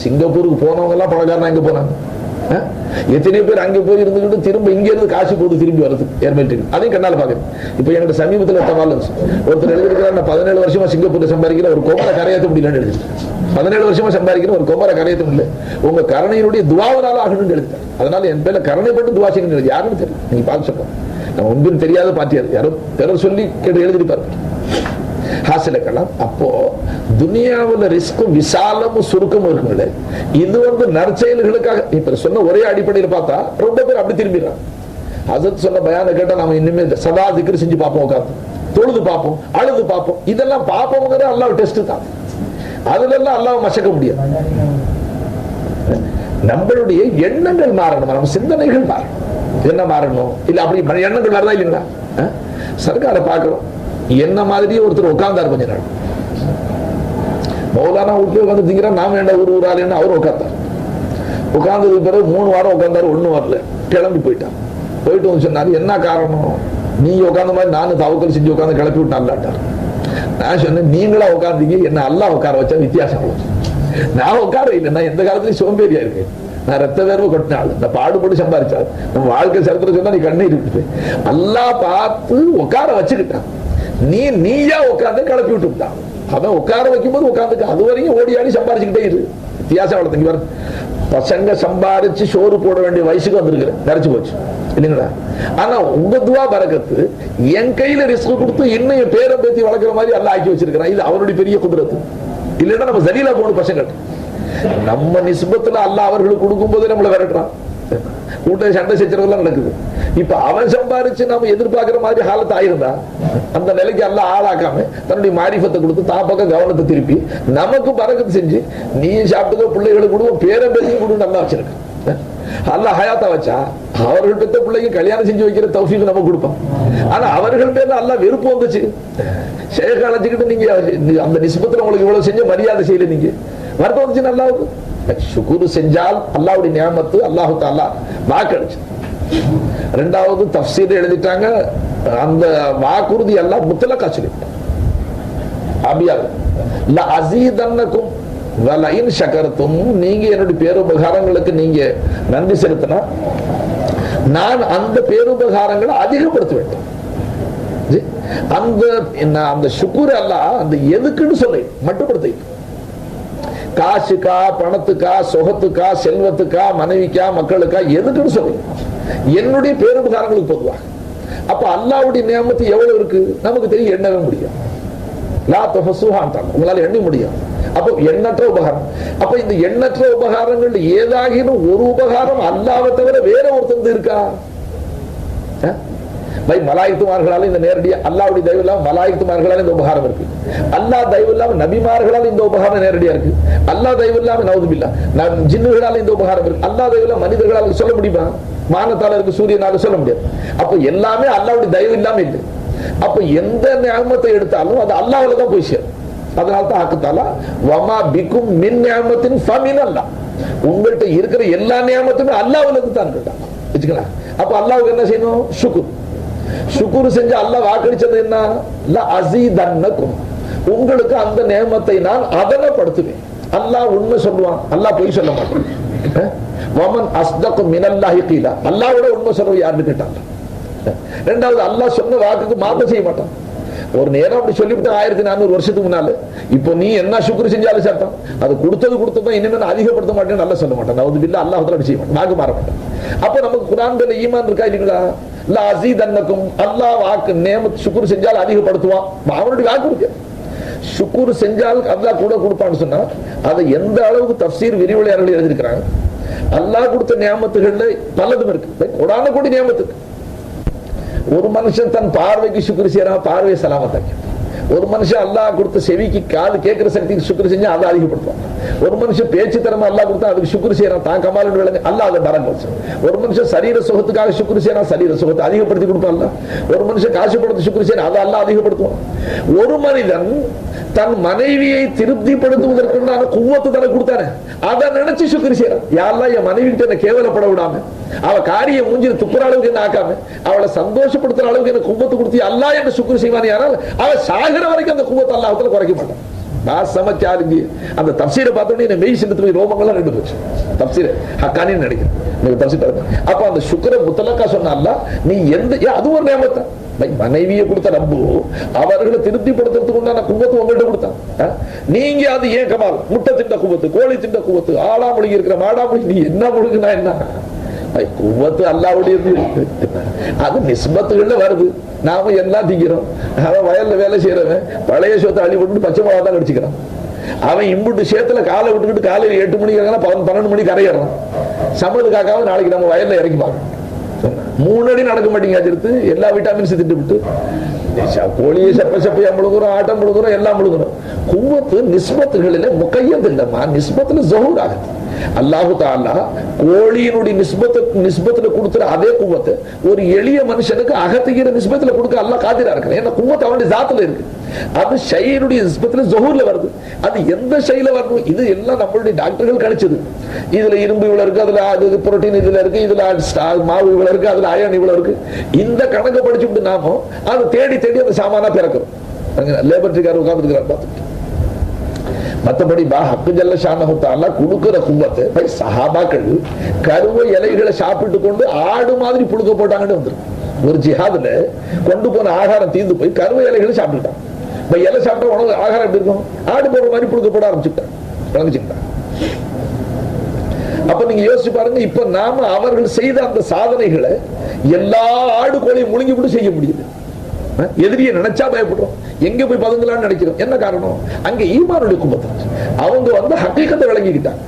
சிங்கப்பூருக்கு போனவங்க எல்லாம் பணக்காரன் எங்க போனாங்க? எத்தனையோ பேர் அங்கே போய் இருந்துக்கிட்டு திரும்ப இங்க இருந்து காசு போட்டு திரும்பி வருது ஏர்மெல்டின். அதையும் கண்ணால் பாக்குறேன். இப்ப எங்கிட்ட சமீபத்தில் தவால் ஒருத்தர் எழுதியிருக்கிறார், 17 வருஷமா சிங்கப்பூர்ல சம்பாதிக்கிற ஒரு கோமரை கரையேற்ற முடியலன்னு எழுதிருக்கேன். 17 வருஷமா சம்பாதிக்கிற ஒரு கோமரை கரையேற்ற முடியல, உங்க கருணையினுடைய துவாவனால ஆகணும்னு எழுதிட்டார். அதனால என் பேர்ல கருணைப்பட்டு துவா செய்யணும் எழுதி. யாருன்னு தெரியும், நீங்க பார்த்து சொல்றோம். நம்ம ஒன்றும் தெரியாத பாட்டியார் யாரும் பிறர் சொல்லி கேட்டு எழுதிருப்பாரு ஹாசிலக்கலாம். அப்போ துனியாவில் ரிஸ்க்கும் விசாலமும் சுருக்கமும் இருக்குங்களே, இது நற்செயல்களுக்காக இப்ப சொன்ன ஒரே அடிப்படையில் பார்த்தா ரொம்ப பேர் அப்படி திரும்பிடுறாங்க. ஹசரத் சொன்ன பயான கேட்டா நம்ம இனிமே சதா திக்ர் செஞ்சு பார்ப்போம், உட்காந்து தொழுது பார்ப்போம், அழுது பார்ப்போம். இதெல்லாம் பார்ப்போம்ங்கிற அல்லாஹ் டெஸ்ட் தான். அதுல எல்லாம் அல்லாஹ் மசக்க முடியாது. நம்மளுடைய எண்ணங்கள் மாறணும், நம்ம சிந்தனைகள் மாறணும். என்ன மாறணும்? இல்ல அப்படி எண்ணங்கள் வரதா இல்லைங்களா? சர்க்காரை பார்க்கிறோம், என்ன மாதிரியே ஒருத்தர் உட்கார்ந்தார் கொஞ்ச நாள். மௌலானா வீட்டுல உட்காந்து திங்கிறா, நாம என்ன ஒரு ஆளுன்னு அவர் உட்கார்ந்தார். உட்கார்ந்ததுக்கு பிறகு 3 வாரம் உட்கார்ந்தாரு, ஒண்ணும் வரல, கிளம்பி போயிட்டான். போயிட்டு வந்து சொன்னாரு, என்ன காரணம்? நீங்க உட்கார்ந்த மாதிரி நானும் தவக்கல் செஞ்சு உட்காந்து கிளப்பி விட்டு நல்லாட்டார். நான் சொன்னேன், நீங்களா உட்கார்ந்தீங்க, என்ன அல்லாஹ் உட்கார வச்சா வித்தியாசம். நான் உட்கார இல்லை, நான் எந்த காலத்துலயும் சோம்பேறியா இருக்கேன். நான் ரத்த வேர்வை கொட்டினாள், இந்த பாடுபட்டு சம்பாதிச்சாள். நம்ம வாழ்க்கை சரித்திரம் சொன்னா நீ கண்ணீர் இருக்குது. அல்லாஹ் பார்த்து உட்கார வச்சுக்கிட்டான். நீயா உட்கார்ந்து கிளப்பி விட்டுட்டான். அவன் உட்கார வைக்கும் போது உட்கார்ந்து அது வரைக்கும் ஓடி ஆடி சம்பாதிச்சுக்கிட்டே இரு. வித்தியாசம் வளர்த்தீங்க. பசங்க சம்பாதிச்சு சோறு போட வேண்டிய வயசுக்கு வந்திருக்கிறேன், நிறைச்சு போச்சு இல்லைங்களா? ஆனா உங்க துவா பரக்கத்து என் கையில ரிஸ்க் கொடுத்து இன்னும் என் பேரை பேத்தி வளர்க்கிற மாதிரி எல்லாம் ஆக்கி வச்சிருக்கிறான். இது அவருடைய பெரிய குதிரத்து. இல்லைன்னா நம்ம ஜலீலா போகணும் பசங்க. நம்ம நிஸ்பத்துல அல்லாஹ் அவர்களுக்கு கொடுக்கும் போது நம்மளை விரட்டுறான். கூட்ட சண்டை சச்சரவெல்லாம் நடக்குது. இப்ப அவன் சம்பாதிச்சு நம்ம எதிர்பார்க்கிற மாதிரி ஹாலத்து ஆயிருந்தா அந்த நிலைக்கு அல்லாஹ் ஆளாக்காம தன்னுடைய மாரிஃபத்தை கொடுத்து தான் பக்கம் கவனத்தை திருப்பி நமக்கு பரக்கத்து செஞ்சு நீ சாப்பிட்டு பிள்ளைகளுக்கு கொடுவோம், பேரம்பேரையும் கொடுத்து நல்லா வச்சிருக்க. அல்லாஹ் ஹயாத்தா வச்சா அவர்கள் பெற்ற பிள்ளைங்க கல்யாணம் செஞ்சு வைக்கிற தௌஃபீக் நம்ம கொடுப்பான். ஆனா அவர்கள் பேர்ல அல்லாஹ் வெறுப்பு வந்துச்சு. ஷேக் அழைச்சுக்கிட்டு நீங்க அந்த நிஸ்பத்துல உங்களுக்கு இவ்வளவு செஞ்ச மரியாதை செய்யல, நீங்க வருத்தம் வந்துச்சு. நல்லா சுகுரு செஞ்சால் அல்லாஹ்வுடைய நியாமத்து அல்லாஹு தஆலா வாக்களிச்சு. இரண்டாவது தஃப்சீர் எழுதிட்டாங்க, அந்த வாக்குறுதி அல்லாஹ் முத்தலக்கா சொல்லிட்டான். அபியால் லா அஸீதன்னகும் வலஇன் ஷகர்தும், நீங்க என்னுடைய பேருபகாரங்களுக்கு நீங்க நன்றி செலுத்தினா நான் அந்த பேருபகாரங்களை அதிகப்படுத்த வேண்டும். அந்த சுக்குர் அல்லாஹ் அந்த எதுக்குன்னு சொல்லி மட்டுப்படுத்த, காசுக்கா பணத்துக்கா சொகத்துக்கா செல்வத்துக்கா மனைவிக்கா மக்களுக்கா எதுக்குன்னு சொல்லி என்னுடைய பேருபகாரங்களுக்கு பொதுவாக. அப்ப அல்லாஹ்வுடைய நியமத்து எவ்வளவு இருக்கு நமக்கு தெரியும், எண்ணவே முடியும். லா துஹஸூஹா, உங்களால எண்ண முடியும். அப்போ எண்ணற்ற உபகாரம். அப்ப இந்த எண்ணற்ற உபகாரங்கள் ஏதாகினும் ஒரு உபகாரம் அல்லாஹ்வை தவிர வேற ஒருத்தர் இருக்கா? மலாயித்துமார்களால இந்த நேரடியா அல்லாஹ்வுடைய தயவு இல்லாம மலாயித்துமார்களால இந்த உபகாரம் இருக்கு. அல்லாஹ் தயவு இல்லாம நபிமார்களால இந்த உபகாரம் நேரடியா இருக்கு. அல்லாஹ் தயவு இல்லாம நவுதுபில்லா ஜின்னுகளால இந்த உபகாரம் இருக்கு. அல்லாஹ் தயவு இல்லாம மனிதர்களால சொல்ல முடியுமா? மானத்தால இருக்கு, சூரியனால சொல்ல முடியாது. அப்ப எல்லாமே அல்லாஹ்வுடைய தயவு இல்லாம இல்லை. அப்ப எந்த நியமத்தை எடுத்தாலும் அது அல்லாஹ்வுல தான் போய் சேரும். அதனால தான் ஆக்குத்தாலா வமா பிக்கும் மின் நியமத்தின் ஃபமினல்லாஹ், உங்கள்கிட்ட இருக்கிற எல்லா நியமத்துமே அல்லாஹ்வுல இருந்து தான் கேட்டாங்க வச்சுக்கலாம். அப்ப அல்லாஹ்வுக்கு என்ன செய்யணும்? சுக்குர். சுக்குர் செஞ்சு அல்லாஹ் வாக்களிச்சது என்ன? லா அஸீதன்னகும், உங்களுக்கு அந்த நியமத்தை நான் அதனப்படுத்துவேன். அல்லாஹ் உண்மை சொல்லுவான், அல்லாஹ் பொய் சொல்ல மாட்டான். வமன் அஸ்தகு மினல்லாஹி கீலா, அல்லாஹ்வோட உண்மை சொல்றது யாருன்னு கேட்டாங்க. இரண்டாவது அல்லாஹ் சொன்ன வாக்குக்கு மாற்றம் செய்ய மாட்டான். ஒரு நேரம் அப்படி சொல்லிவிட்டு 1400 வருஷத்துக்கு முன்னால இப்போ நீ என்ன சுக்ர் செஞ்சாலும் சட்டம் அது கொடுத்ததான் இனிமேல் அதிகப்படுத்த மாட்டேன்னு நல்லா சொல்ல மாட்டான். நவுதுபில்லா அல்லாஹ் அப்படி செய்ய மாட்டான், வாக்கு மாற மாட்டான். அப்ப நமக்கு குர்ஆன்ல ஈமான் இருக்கா இல்லைங்களா? லா அஸீதன்னகும், அல்லாஹ் வாக்கு நியமத் சுக்ர் செஞ்சால் அதிகப்படுத்துவான். அவனுடைய வாக்கு இருக்கு. சுக்ர் செஞ்சால் அல்லாஹ் கூட கொடுப்பான்னு சொன்னா அதை எந்த அளவுக்கு தஃப்சீர் விரிவுரையாளர்கள் எழுதியிருக்கிறாங்க. அல்லாஹ் கொடுத்த நியமத்துகள்ல பலதும் இருக்கு, கோடான கோடி நியமத்து. ஒரு மனுஷன் தன் பார்வைக்கு சுக்ர் செய்யறான், பார்வையை சலாமத்தாக்கி. ஒரு மனுஷன் அல்லாஹ் கொடுத்த செவிக்கு காது கேட்கிற சக்திக்கு சுக்ர் செஞ்சா அதை அதிகப்படுத்துவான். ஒரு மனுஷன் பேச்சு திறமை அல்லாஹ் கொடுத்தா அதுக்கு சுக்ர் செய்யறான், தான் கமால் விளங்க அல்லாஹ் அதை பரக்கத். ஒரு மனுஷன் சரீர சுகத்துக்காக சுக்ர் செய்யறான், சரீர சுகத்தை அதிகப்படுத்தி கொடுப்பான் அல்லாஹ். ஒரு மனுஷன் காசு படுத்து சுக்ர் செய்யறான், அதை அல்லாஹ் அதிகப்படுத்துவான். ஒரு மனிதன் தன் மனைவியை திருப்திப்படுத்துவதற்குண்டான குவத்து தனக்கு கொடுத்தானே அதை நினைச்சு சுக்ர் செய்யறான். யாரெல்லாம் என் மனைவி கிட்ட என்ன கேவலப்பட விடாம, அவ காரிய மூஞ்சில் துப்புற அளவுக்கு என்ன ஆக்காம, அவளை சந்தோஷப்படுத்துற அளவுக்கு எனக்கு குவத்து கொடுத்து அல்லாஹ் என்று சுக்ர் செய்வான். ஆனால் அவ சாகிற வரைக்கும் அந்த குவத்தை அல்லாஹ்வுல குறைக்க மாட்டான். நான் சமைச்சாருங்க அந்த தப்சீரை பார்த்தோன்னே என்ன மெய் சின்னத்துல ரோமங்கள்லாம் ரெண்டு போச்சு. தப்சீரை ஹக்கானின்னு நினைக்கிறேன். அப்ப அந்த சுக்கர முத்தலக்கா சொன்னா நீ எந்த அது ஒரு நேமத்தை மனைவியை கொடுத்த ரப்பு அவர்களை திருப்திப்படுத்துறதுக்கு உண்டான குவத்து உங்கள்கிட்ட கொடுத்தான். நீங்க அது ஏன் கமால் முட்டை திண்ட குவத்து, கோழி திண்ட குவத்து, ஆடா மொழி இருக்கிற மாடா மொழி, நீ என்ன முழுகுனா என்ன குவத்து அல்லாவுடையது. அது நிஸ்பத்துகள்ல வருது. நாம எல்லாம் திங்கிறோம். அவன் வயல்ல வேலை செய்யறவன் பழைய சோத்தை அள்ளி விட்டு பச்சை மிளகா தான் கடிச்சுக்கிறான். அவன் இம்புட்டு சேத்துல காலை விட்டுக்கிட்டு காலையில் 8 மணிக்கு 12 மணிக்கு கரையிறான். சம்பளத்துக்காக நாளைக்கு நம்ம வயல்ல இறக்கி பார்க்கணும். 3 அடி நடக்க மாட்டேங்க. எல்லா விட்டாமின்ஸ் திட்டு விட்டு கோழியை சப்பையா முழுகுறோம், ஆட்டம் முழுகுறோம், எல்லாம் முழுகுறோம். குவத்து நிஸ்பத்துகளில முக்கையது இல்லம்மா, நிஸ்பத்துல ஜஹூர் ஆகுது. அல்லாஹு தஆலா கோழியினுடைய நிஸ்பத்துல கொடுத்துற அதே குவத்தை ஒரு எளிய மனுஷனுக்கு அகத்துகிற நிஸ்பத்துல கொடுக்க அல்லாஹ் காதிரா இருக்கிறான். ஏன்னா குவத்து அவனுடைய ஜாத்துல இருக்கு. அது ஷையினுடைய நிஸ்பத்துல ஜஹூர்ல வருது. அது எந்த ஷைல வரணும்? இது எல்லாம் நம்மளுடைய டாக்டர்கள் கணிச்சது. இதுல இரும்பு இவ்வளவு இருக்கு, அதுல அது புரோட்டீன் இதுல இருக்கு, இதுல மாவு இவ்வளவு இருக்கு, அதுல அயன் இவ்வளவு இருக்கு. இந்த கணக்கை படிச்சுட்டு நாம அது தேடி தேடி அந்த சாமானா பிறக்கிறோம். லேபரட்டரிக்காரர் உட்கார்ந்து இருக்கிறார் பார்த்துட்டு. மற்றபடி ஹக்கு ஜல்ல ஷானஹு தஆலா கொடுக்கிற குவத்தை சஹாபாக்கள் கருவை இலைகளை சாப்பிட்டு கொண்டு ஆடு மாதிரி புழுக்க போட்டாங்கன்னு வந்துருக்கு. ஒரு ஜிஹாதுல கொண்டு போன ஆகாரம் தீர்ந்து போய் கருவை இலைகளை சாப்பிட்டுட்டான். இலை சாப்பிட்டா உனக்கு ஆகாரம் எப்படி இருக்கும்? ஆடு போடுற மாதிரி புழுக்க போட ஆரம்பிச்சுட்டான். அப்ப நீங்க யோசிச்சு பாருங்க. இப்ப நாம அவர்கள் செய்த அந்த சாதனைகளை எல்லா ஆடு கோழியும் முழுங்கி விட்டு செய்ய முடியுது. எதிரியை நினைச்சா பயப்படுறோம், எங்க போய் பதுங்கலாம்னு நினைக்கிறோம். என்ன காரணம்? அங்க ஈமானுடைய குவத்து. அவங்க ஹக்கீகத்தை விளங்கிக்கிட்டாங்க.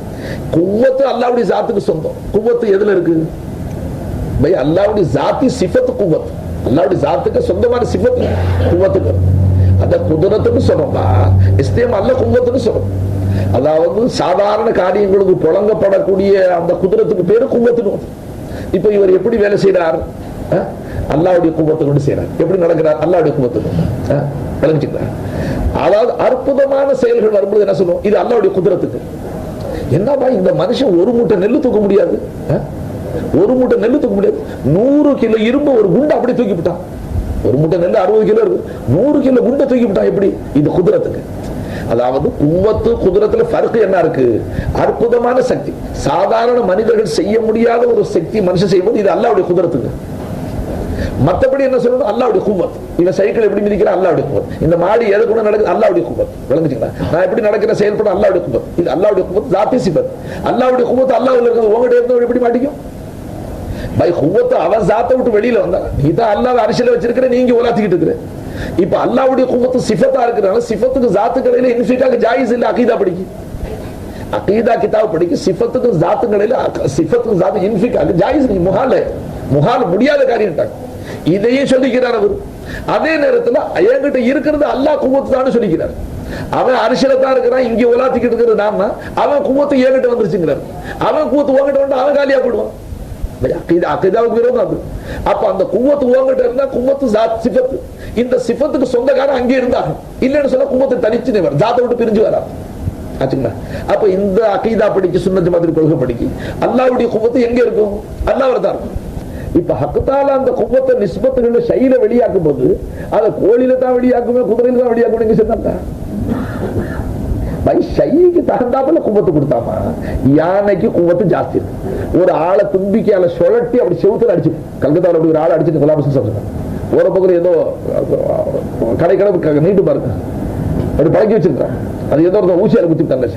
குவத்து அல்லாஹ்வுடைய ஜாத்துக்கு சொந்தம். குவத்து எதுல இருக்கு? அல்லாஹ்வுடைய ஜாத்தி சிஃபத் குவத். அல்லாஹ்வுடைய ஜாத்துக்கு சொந்தமான சிஃபத் குவத்துக்கு. அத குதரத்துக்கு சொல்றோம்னா இஸ்தேம் அல்ல குவத்துக்கு சொல்றோம். அதாவது சாதாரண காரியங்களுக்கு புழங்கப்படக்கூடிய அந்த குதிரத்துக்கு பேரு குவத்துன்னு. இப்ப இவர் எப்படி வேலை செய்யறார்? அல்லாஹ்வுடைய குவத்தை கொண்டு செய்யறார். எப்படி நடக்கிறார்? அல்லாஹ்வுடைய குவத்தை விளங்கிச்சுக்கிறார். அதாவது அற்புதமான செயல்கள் வரும்போது என்ன சொல்லுவோம்? இது அல்லாஹ்வுடைய குதிரத்துக்கு. என்னப்பா இந்த மனுஷன் ஒரு மூட்டை நெல்லு தூக்க முடியாது, ஒரு மூட்டை நெல்லு தூக்க முடியாது. 100 கிலோ இரும்பு ஒரு குண்டை அப்படி தூக்கி விட்டான். ஒரு மூட்டை நெல்லு 60 கிலோ இருக்கு, 100 கிலோ குண்டை தூக்கி விட்டான். எப்படி? இது குதிரத்துக்கு. அதாவது குவத்து குதிரத்துல ஃபர்க் என்ன இருக்கு? அற்புதமான சக்தி. சாதாரண மனிதர்கள் செய்ய முடியாத ஒரு சக்தி மனுஷன் செய்வது இது அல்லாஹ்வுடைய குதிரத்துக்கு. மத்தபடி என்ன சொல்லணும்? அல்லாஹ்வுடைய குவத். இவன் சைக்கிள் எப்படி மிதிக்கிறான்? அல்லாஹ்வுடைய குவத். இந்த மாடி எது கூட நடக்குது? அல்லாஹ்வுடைய குவத். விளங்குச்சுங்களா? நான் எப்படி நடக்கிற செயல்பட அல்லாஹ்வுடைய குவத். இது அல்லாஹ்வுடைய குவத், ஜாத்தி சிஃபத். அல்லாஹ்வுடைய குவத் அல்லாஹ்வுல இருக்குது. உங்ககிட்ட இருந்து எப்படி மாட்டிக்கும்? பை குவத் அவன் ஜாத்தை விட்டு வெளியில வந்தா நீ தான் அல்லாஹ் அரிசில வச்சிருக்கிற, நீங்க உலாத்திக்கிட்டு இருக்கிற. இப்ப அல்லாஹ்வுடைய குவத் சிஃபத்தா இருக்கிறனால சிஃபத்துக்கு ஜாத்துக்கு இடையில இன்ஃபிகாக்கு ஜாயிஸ் இல்ல. அகீதா படிக்கு, அகீதா கிதாப் படிக்கு. சிஃபத்துக்கு ஜாத்துக்கு இடையில சிஃபத்துக்கு ஜாத்து இன்ஃபிகாக்கு ஜாயிஸ் நீ முஹால், முஹால் முடியாத காரியம். இதையும் சொல்லிக்கிறார் அவர். அதே நேரத்தில் என்கிட்ட இருக்கிறது அல்லாஹ் குவத்து தான் சொல்லிக்கிறார். அவன் அரிசில தான் இருக்கிறான், இங்க உலாத்திக்கிட்டு இருக்கிறது நாம. அவன் குவத்து என்கிட்ட வந்துருச்சுங்கிறார். அவன் குவத்து உங்ககிட்ட வந்து அவன் காலியா போடுவான். அகீதாவுக்கு விரோதம் அது. அப்ப அந்த குவத்து உங்ககிட்ட இருந்தா குவத்து சிஃபத்து. இந்த சிஃபத்துக்கு சொந்தக்காரன் அங்கே இருந்தாங்க. இல்லன்னு சொன்னா குவத்து தனிச்சு நிவர் ஜாத்தை விட்டு பிரிஞ்சு வராது. அப்ப இந்த அகீதா படிக்க சுன்னத் மாதிரி கொள்கை படிக்க அல்லாஹ்வுடைய குவத்து எங்க இருக்கும்? அல்லாஹ்வுல தான் இருக்கும். இப்ப ஹக்குதால அந்த குவத்தை நிஸ்பத்துகளை ஷைல வெளியாக்கும் போது அதை கோழில தான் வெளியாக்குமே, குதிரையில தான் வெளியாக்குமே சொன்னாங்க. ஷைக்கு தகுந்தாப்புல குவத்து கொடுத்தாமா. யானைக்கு குவத்து ஜாஸ்தி இருக்கு. ஒரு ஆளை தும்பிக்கையால சுழட்டி அப்படி செவுத்துல அடிச்சு, கல்கத்தாவில் அப்படி ஒரு ஆளை அடிச்சு சொல்றாங்க. ஒரு பக்கம் ஏதோ கடை நீட்டு பாருங்க அப்படி பழக்கி வச்சிருக்காங்க. அது ஏதோ ஒரு ஊசியால குத்திட்டாங்க.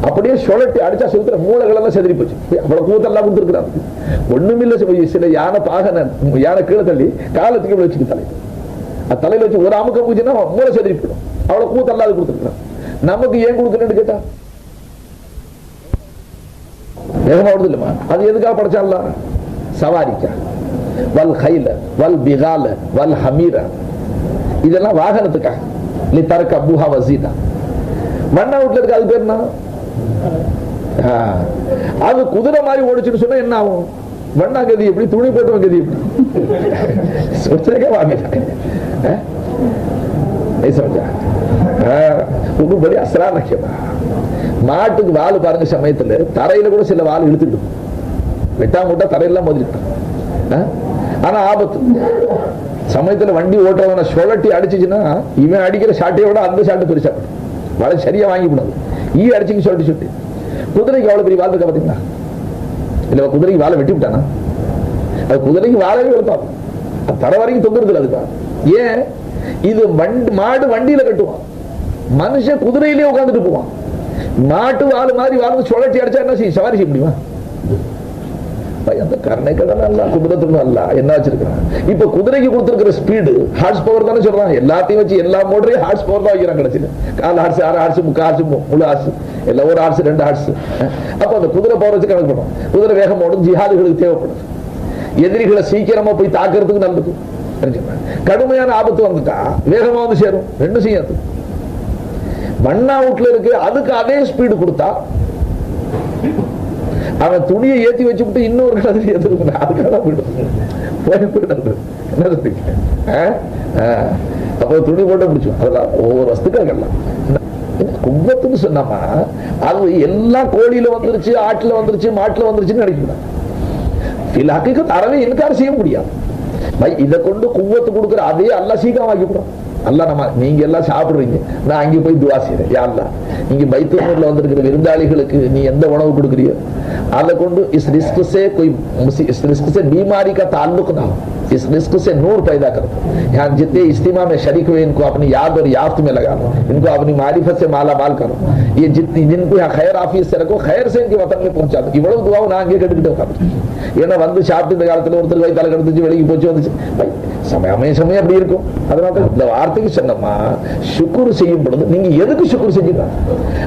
அப்படியே சுழட்டி அடிச்சா செவுத்துல மூளைகள் எல்லாம் செதறி போச்சு. அவ்வளவு கூத்தெல்லாம் கொடுத்துருக்காங்க. ஒண்ணுமில்ல. சில யானை பாகன யானை கீழே தள்ளி காலத்துக்கு வச்சுக்கு தலையில வச்சு ஒரு அமுக்க பூச்சின்னா மூளை செதறி போயிடும். அவ்வளவு கூத்தெல்லாம் கொடுத்துருக்காங்க. நமக்கு ஏன் கொடுக்கணும்னு கேட்டா வேகமா வருது இல்லமா? அது எதுக்காக படைச்சான்ல? சவாரிக்கா. வல் கைல வல் பிகால வல் ஹமீரா, இதெல்லாம் வாகனத்துக்காக. நீ தரக்க அபூஹா வசீதா. மண்ணா வீட்டுல இருக்கு, அது பேர் என்ன? அது குதிரை மாதிரி ஓடிச்சுன்னு சொன்னா என்ன ஆகும்? வண்ணா கதி எப்படி, துணி போட்டவன் கதி எப்படி? படி அசரா நக்கியமா. மாட்டுக்கு வால் பாருங்க, சமயத்துல தரையில கூட சில வால் இழுத்துட்டு வெட்டாமட்டா தரையெல்லாம் மோதிட்டு. ஆனா ஆபத்து சமயத்துல வண்டி ஓட்டுறவன சுழட்டி அடிச்சுச்சுன்னா இவன் அடிக்கிற ஷாட்டையை விட அந்த ஷாட்டு பெருசா. வாழை சரியா வாங்கி விடாது. ஈ அடிச்சுன்னு சொல்லிட்டு குதிரைக்கு அவ்வளவு பெரிய வால் இருக்கா பாத்தீங்களா? இல்ல குதிரைக்கு வாழை வெட்டி விட்டானா? அது குதிரைக்கு வாழவே வெளுப்பான், தர வரைக்கும் தொங்குறது. அதுக்கா ஏன்? இது மாடு வண்டியில கட்டுவான், மனுஷன் குதிரையிலேயே உட்காந்துட்டு போவான். மாட்டு வாழை மாதிரி வாழ்ந்து சுழற்சி அடிச்சா என்ன செய்ய, சவாரி செய்ய முடியுமா? அந்த கருணை கடல் அல்ல, குதிரத்துக்கு அல்ல என்ன வச்சிருக்கான். இப்ப குதிரைக்கு கொடுத்திருக்கிற ஸ்பீடு ஹார்ஸ் பவர் தானே சொல்றான். எல்லாத்தையும் வச்சு எல்லா மோட்டரையும் ஹார்ஸ் பவர் தான் வைக்கிறான். கடைசியில் 4 ஹார்ஸ் 6 ஹார்ஸ் 3 ஹார்ஸ் முழு ஹார்ஸ் எல்லாம் 1 ஹார்ஸ் 2 ஹார்ஸ். அப்ப அந்த குதிரை பவர் வச்சு கணக்கு பண்ணும். குதிரை வேகம் ஓடும், ஜிஹாதுகளுக்கு தேவைப்படும். எதிரிகளை சீக்கிரமா போய் தாக்குறதுக்கு நல்லது. கடுமையான ஆபத்து வந்துட்டா வேகமா வந்து சேரும். ரெண்டும் செய்யாது. வண்ணா வீட்டுல இருக்கு, அதுக்கு அதே ஸ்பீடு கொடுத்தா அவன் துணியை ஏற்றி வச்சுட்டு இன்னொரு கடத்தில் ஏற்றுக்க அதுக்காக அப்ப துணி போட்டு பிடிச்சோம். அதெல்லாம் ஒவ்வொரு வஸ்துக்கெல்லாம் கும்பத்துன்னு சொன்னாமா அது எல்லா கோழியில வந்துருச்சு, ஆட்டுல வந்துருச்சு, மாட்டுல வந்துருச்சுன்னு நினைக்கிறான். அறவே இன்கார் செய்ய முடியாது. இதை கொண்டு குவத்து கொடுக்குற அதே அல்லாஹ் சீக்கிரம் ஆக்கிவிடும். அல்லாஹ் நம்ம நீங்க எல்லாம் சாப்பிடுறீங்க, நான் அங்கே போய் துவா செய்றேன், யா அல்லாஹ் நீங்க பைத்துல் வந்திருக்கிற விருந்தாளிகளுக்கு நீ எந்த உணவு கொடுக்குறியோ அதை கொண்டு इस रिस्क से कोई इस रिस्क से बीमारी का ताल्लुक ना हो, इस रिस्क से नूर पैदा करो। यहाँ जितने इज्तिमा में शरीक हुए इनको अपनी याद और याफ्त में लगा लो, इनको अपनी मारिफत से माला माल करो। ये जितनी जिनको यहाँ खैर आफियत से रखो, खैर से इनके वतन में पहुंचा दो। இவ்வளவு துவாவை நான் அங்கே கேட்டுக்கிட்டு உட்காந்து ஏன்னா வந்து சாப்பிட்டு இந்த காலத்துல ஒருத்தர் வயிற்று தலை கெடுத்துச்சு வெளியே போச்சு வந்துச்சு சமயம் அப்படி இருக்கும். அதனால இந்த வார்த்தைக்கு சொன்னோமா சுக்குரு செய்யும் பொழுது நீங்க எதுக்கு சுக்குரு செஞ்சுக்கலாம்.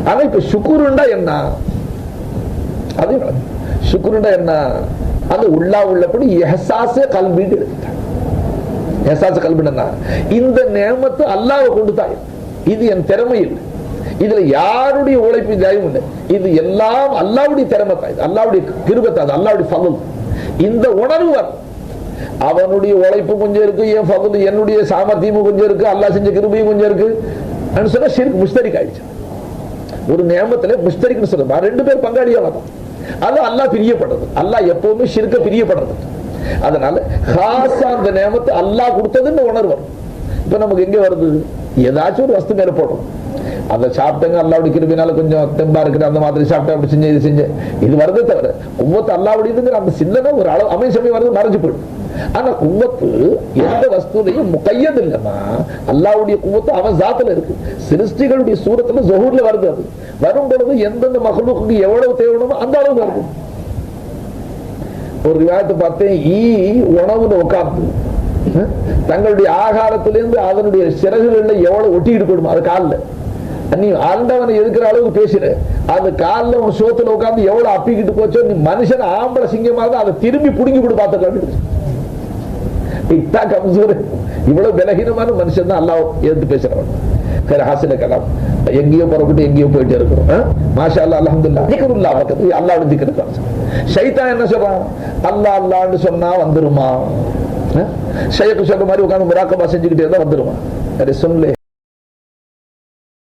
ஆனா இப்ப சுக்குருண்டா என்ன, அது சுக்குருண்டா என்ன, அது உள்ளா உள்ளபடி எஹ்சாஸே கல்வின்னு எடுத்துட்டாங்க. எஹ்சாஸே கல்வின்னா இந்த நேமத்தை அல்லாஹ்வை கொண்டு தான், இது என் திறமை இல்லை, இதுல யாருடைய உழைப்பு தயவும் இல்லை, இது எல்லாம் அல்லாஹ்வுடைய திறமை தான், இது அல்லாஹ்வுடைய கிருபை தான், அல்லாஹ்வுடைய ஃபضல். இந்த உணர்வு வரும். அவனுடைய உழைப்பு கொஞ்சம் இருக்கு, என் ஃபضல் என்னுடைய சாமர்த்தியமும் கொஞ்சம் இருக்கு, அல்லாஹ் செஞ்ச கிருபையும் கொஞ்சம் இருக்கு சொன்னா ஷிர்க் முஷ்தரிக் ஆயிடுச்சு. ஒரு நியமத்துல முஷ்தரிக்னு சொல்றது ரெண்டு பேர் பங்காளியா வரும். அது அல்லாஹ் பிரியப்படுறது. அல்லாஹ் எப்பவுமே ஷிர்க்க பிரியப்படுறது. அதனால காசா அந்த நியமத்தை அல்லாஹ் கொடுத்ததுன்னு உணர்வு வரும். இப்ப நமக்கு எங்க வருது, ஏதாச்சும் ஒரு வஸ்து மேல போடுறோம், அதை சாப்பிட்டங்க அல்லாவுடைய கிருபையினால கொஞ்சம் தெம்பா இருக்கிற அந்த மாதிரி சாப்பிட்டா அப்படி செஞ்சு இது செஞ்சு இது வருதே தவிர குவத்து அல்லாவுடையதுங்கிற அந்த சில்லனை ஒரு அளவு அமைய சமயம் வருது மறைஞ்சு போயிடும். ஆனா குவத்து எந்த வஸ்துலையும் முகையது இல்லைன்னா அல்லாவுடைய குவத்து அவன் ஜாத்துல இருக்கு. சிருஷ்டிகளுடைய சூரத்துல ஜஹூர்ல வருது. அது வரும் பொழுது எந்தெந்த மகளுக்கு எவ்வளவு தேவைப்படுமோ அந்த அளவு வருது. ஒரு விவாதத்தை பார்த்தேன், ஈ உணவுல உட்கார்ந்து தங்களுடைய ஆகாரத்திலிருந்து அதனுடைய சிறகுகள்ல எவ்வளவு ஒட்டிக்கிட்டு போயிடுமா அது காலில், நீ ஆண்டவனை எதுக்கிற அளவுக்கு பேசுற, அது காலில் உன் சோத்துல உட்காந்து எவ்வளவு அப்பிக்கிட்டு போச்சோ, நீ மனுஷன் ஆம்பளை சிங்கமா தான் அதை திரும்பி புடுங்கி கொடு பார்த்து கம்சூர். இவ்வளவு பலகீனமான மனுஷன் தான் அல்லாஹ் எடுத்து பேசுறவன். கலாம் எங்கேயோ புறப்பட்டு எங்கேயோ போயிட்டு இருக்கிறோம். மாஷா அல்லாஹ் அல்ஹம்துலில்லாஹ் திக்ருல்லாஹ் வகது அல்லாஹ்வுடைய திக்ர் தான். ஷைத்தான் என்ன சொல்றான், அல்லாஹ் அல்லாஹ்னு சொன்னா வந்துருமா, ஷைக் சொல்ற மாதிரி உட்கார்ந்து முராக்கபா செஞ்சுக்கிட்டே இருந்தா வந்துருமா. அரே சுன்லே